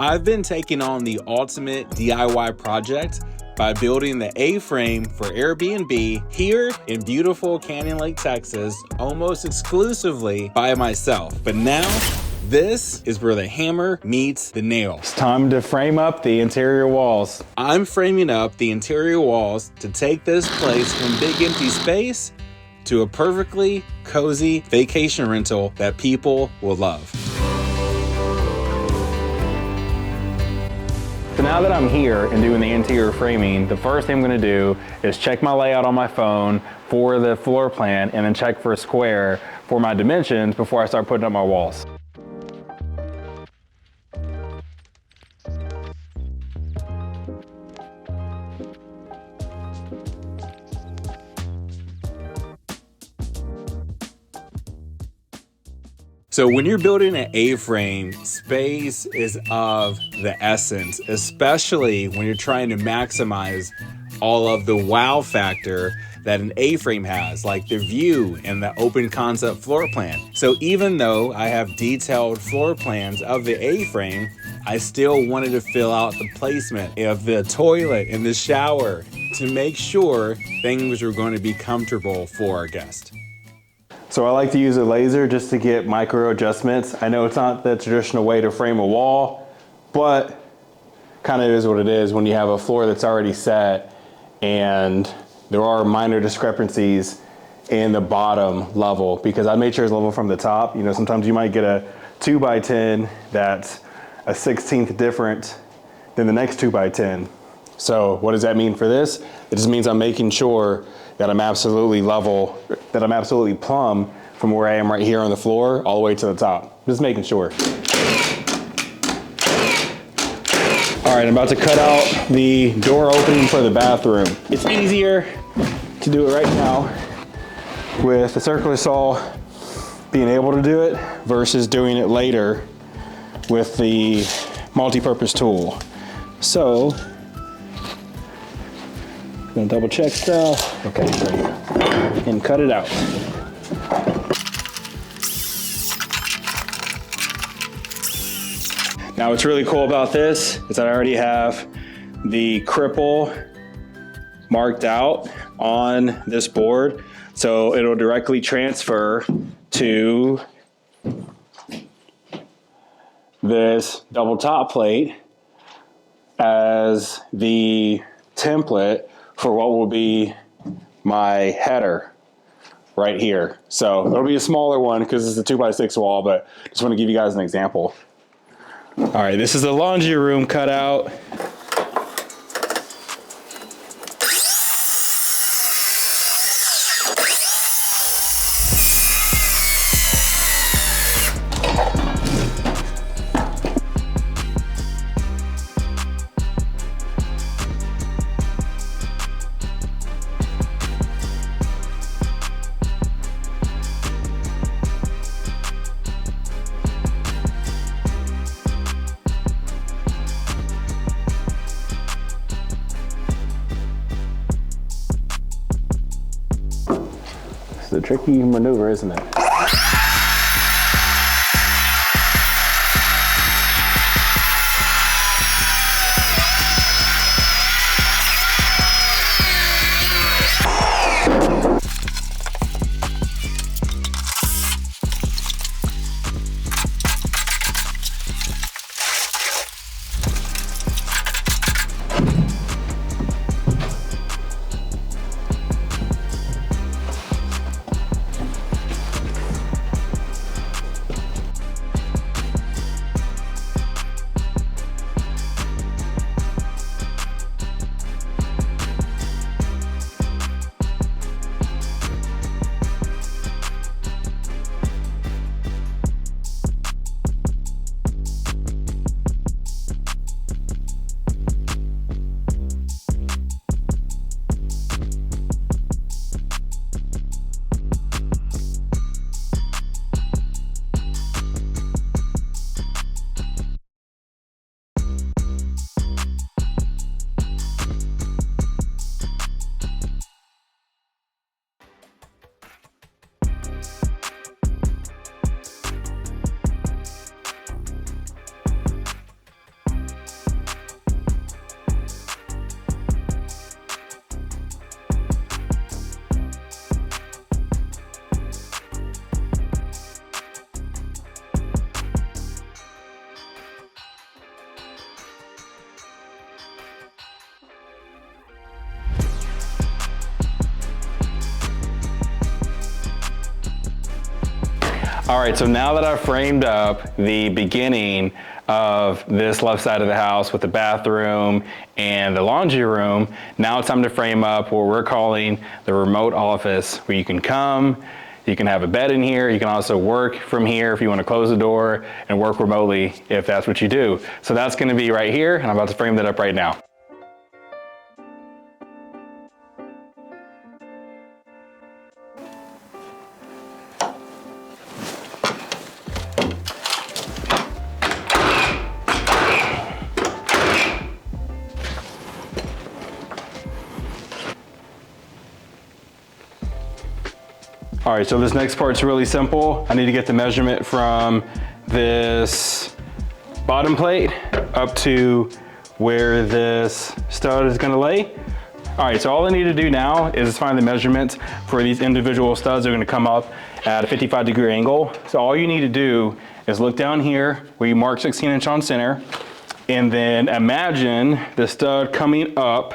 I've been taking on the ultimate DIY project by building the A-frame for Airbnb here in beautiful Canyon Lake, Texas, almost exclusively by myself. But now, this is where the hammer meets the nail. It's time to frame up the interior walls. I'm framing up the interior walls to take this place from big empty space to a perfectly cozy vacation rental that people will love. So now that I'm here and doing the interior framing, the first thing I'm gonna do is check my layout on my phone for the floor plan and then check for a square for my dimensions before I start putting up my walls. So when you're building an A-frame, space is of the essence, especially when you're trying to maximize all of the wow factor that an A-frame has, like the view and the open concept floor plan. So even though I have detailed floor plans of the A-frame, I still wanted to fill out the placement of the toilet and the shower to make sure things were going to be comfortable for our guest. So I like to use a laser just to get micro adjustments. I know it's not the traditional way to frame a wall, but kind of is what it is when you have a floor that's already set and there are minor discrepancies in the bottom level because I made sure it's level from the top. You know, sometimes you might get a 2x10 that's a 1/16 different than the next 2x10. So what does that mean for this? It just means I'm making sure that I'm absolutely level, that I'm absolutely plumb from where I am right here on the floor all the way to the top. Just making sure. All right, I'm about to cut out the door opening for the bathroom. It's easier to do it right now with the circular saw being able to do it versus doing it later with the multi-purpose tool. So, I'm gonna double check stuff. Okay, great. And cut it out. Now what's really cool about this is that I already have the cripple marked out on this board. So it'll directly transfer to this double top plate as the template for what will be my header right here. So it'll be a smaller one because it's a 2x6 wall, but just want to give you guys an example. All right, this is the laundry room cutout. It's a tricky maneuver, isn't it? All right, so now that I've framed up the beginning of this left side of the house with the bathroom and the laundry room, now it's time to frame up what we're calling the remote office, where you can come, you can have a bed in here, you can also work from here if you want to close the door and work remotely if that's what you do. So that's going to be right here, and I'm about to frame that up right now. All right, so this next part's really simple. I need to get the measurement from this bottom plate up to where this stud is gonna lay. All right, so all I need to do now is find the measurements for these individual studs. They're gonna come up at a 55-degree angle. So all you need to do is look down here where you mark 16" on center, and then imagine the stud coming up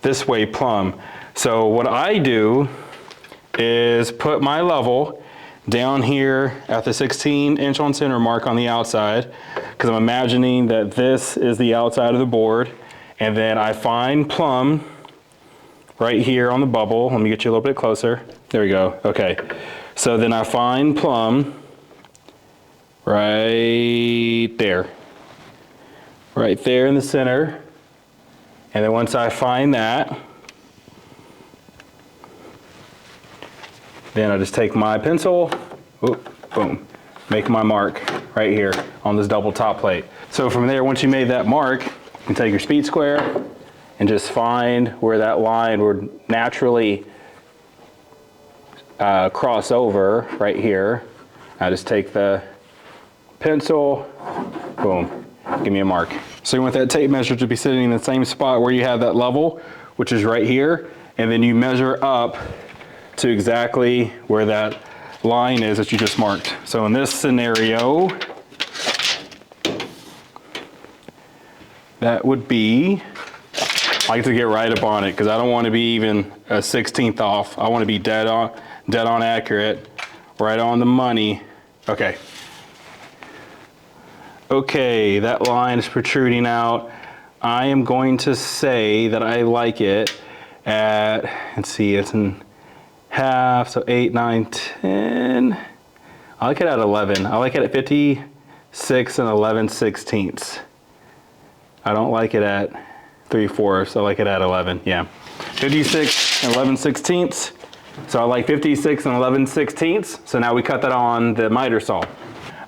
this way plumb. So what I do is put my level down here at the 16" on center mark on the outside, because I'm imagining that this is the outside of the board, and then I find plumb right here on the bubble. Let me get you a little bit closer. There we go. Okay, so then I find plumb right there in the center, and then once I find that, then I just take my pencil, boom, make my mark right here on this double top plate. So from there, once you made that mark, you can take your speed square and just find where that line would naturally cross over right here. I just take the pencil, boom, give me a mark. So you want that tape measure to be sitting in the same spot where you have that level, which is right here, and then you measure up to exactly where that line is that you just marked. So in this scenario, that would be, I like to get right up on it because I don't want to be even a 1/16 off. I want to be dead on accurate, right on the money. Okay. Okay, that line is protruding out. I am going to say that I like it at, let's see, it's in half, so 8, 9, 10. I like it at 11. I like it at 56 and 11/16. I don't like it at 3/4. I like it at 11. Yeah, 56 and 11/16. So I like 56 and 11/16. So now we cut that on the miter saw.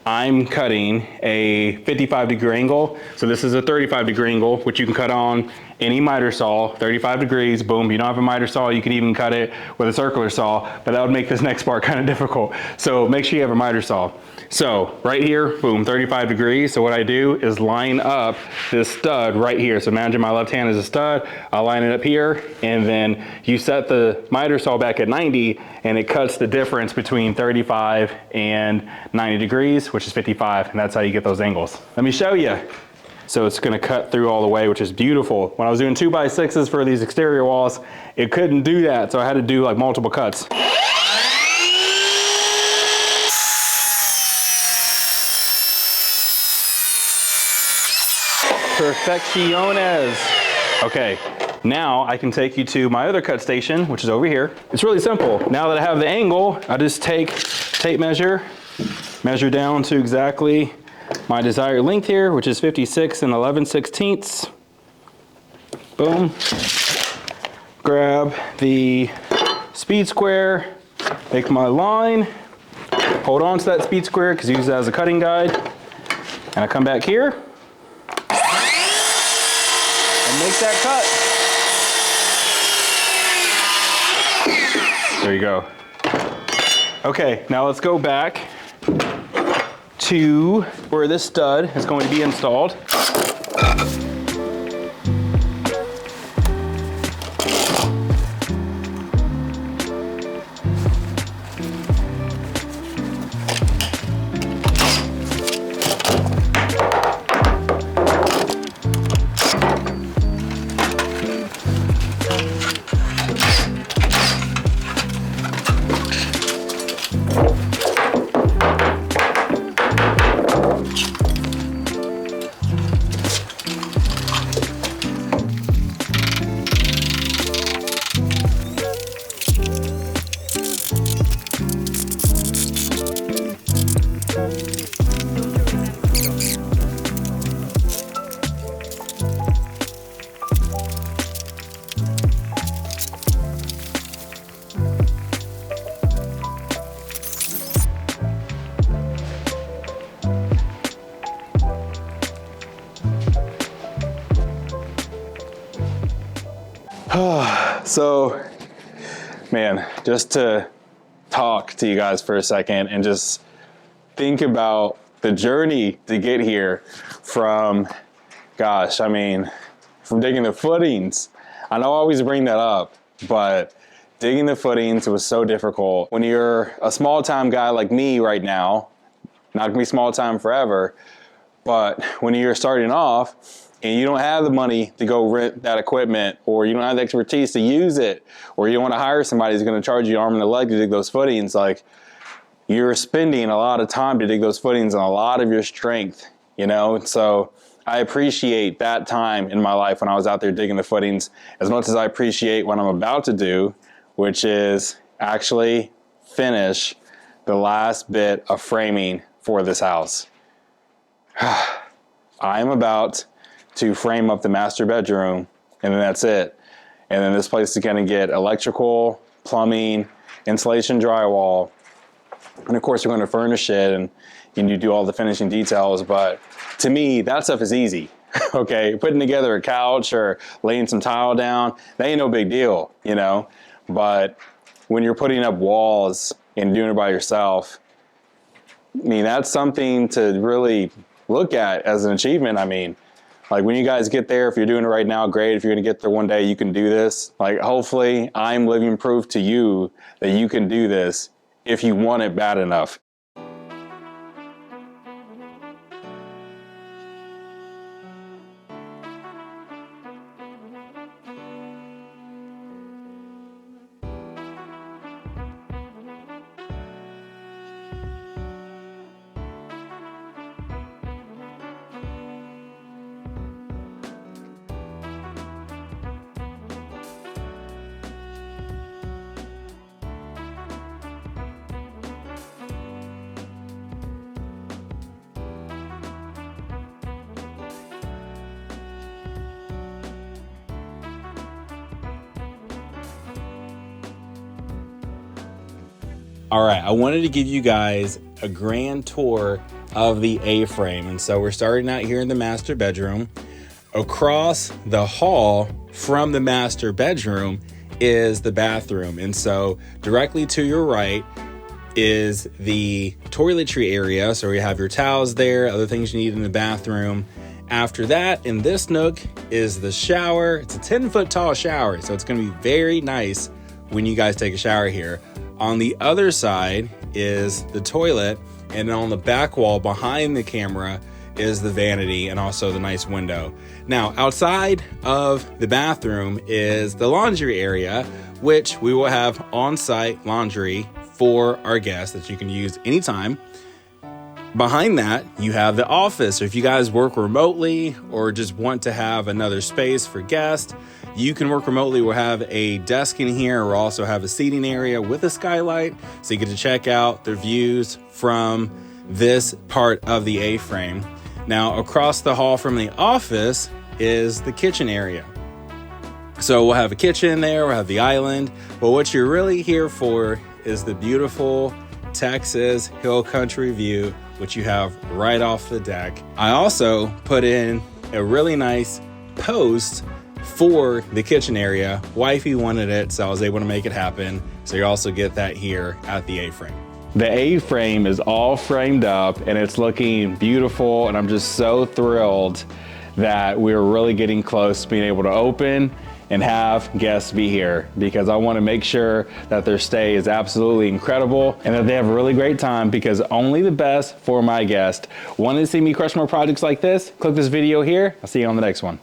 I'm cutting a 55-degree angle. So this is a 35-degree angle, which you can cut on any miter saw, 35 degrees, boom. You don't have a miter saw, you can even cut it with a circular saw, but that would make this next part kind of difficult. So make sure you have a miter saw. So right here, boom, 35 degrees. So what I do is line up this stud right here. So imagine my left hand is a stud, I'll line it up here, and then you set the miter saw back at 90, and it cuts the difference between 35 and 90 degrees, which is 55, and that's how you get those angles. Let me show you. So it's gonna cut through all the way, which is beautiful. When I was doing 2x6s for these exterior walls, it couldn't do that, so I had to do like multiple cuts. Perfecciones. Okay, now I can take you to my other cut station, which is over here. It's really simple. Now that I have the angle, I just take tape measure down to exactly my desired length here, which is 56 and 11/16. Boom. Grab the speed square, make my line, hold on to that speed square because use it as a cutting guide, and I come back here and make that cut. There you go. Okay, now let's go back to where this stud is going to be installed. So, man, just to talk to you guys for a second and just think about the journey to get here from, gosh, I mean, from digging the footings. I know I always bring that up, but digging the footings was so difficult. When you're a small time guy like me right now, not gonna be small time forever, but when you're starting off and you don't have the money to go rent that equipment, or you don't have the expertise to use it, or you don't want to hire somebody who's going to charge you arm and a leg to dig those footings, like, you're spending a lot of time to dig those footings and a lot of your strength, you know? So I appreciate that time in my life when I was out there digging the footings as much as I appreciate what I'm about to do, which is actually finish the last bit of framing for this house. I'm about to frame up the master bedroom, and then that's it. And then this place is gonna get electrical, plumbing, insulation, drywall, and of course we're gonna furnish it and you do all the finishing details. But to me, that stuff is easy. Okay, putting together a couch or laying some tile down, that ain't no big deal, you know? But when you're putting up walls and doing it by yourself, I mean, that's something to really look at as an achievement. I mean, like, when you guys get there, if you're doing it right now, great. If you're gonna get there one day, you can do this. Like, hopefully I'm living proof to you that you can do this if you want it bad enough. All right, I wanted to give you guys a grand tour of the A-frame. And so we're starting out here in the master bedroom. Across the hall from the master bedroom is the bathroom. And so directly to your right is the toiletry area. So you have your towels there, other things you need in the bathroom. After that, in this nook is the shower. It's a 10-foot tall shower, so it's gonna be very nice when you guys take a shower here. On the other side is the toilet, and on the back wall behind the camera is the vanity and also the nice window. Now, outside of the bathroom is the laundry area, which we will have on-site laundry for our guests that you can use anytime. Behind that, you have the office. So if you guys work remotely or just want to have another space for guests, you can work remotely. We'll have a desk in here. We'll also have a seating area with a skylight, so you get to check out the views from this part of the A-frame. Now, across the hall from the office is the kitchen area. So we'll have a kitchen there, we'll have the island, but what you're really here for is the beautiful Texas hill country view, which you have right off the deck. I also put in a really nice post for the kitchen area. Wifey wanted it, so I was able to make it happen. So you also get that here at the A-frame. The A-frame is all framed up and it's looking beautiful, and I'm just so thrilled that we're really getting close to being able to open and have guests be here, because I want to make sure that their stay is absolutely incredible and that they have a really great time, because only the best for my guests. Want to see me crush more projects like this? Click this video here. I'll see you on the next one.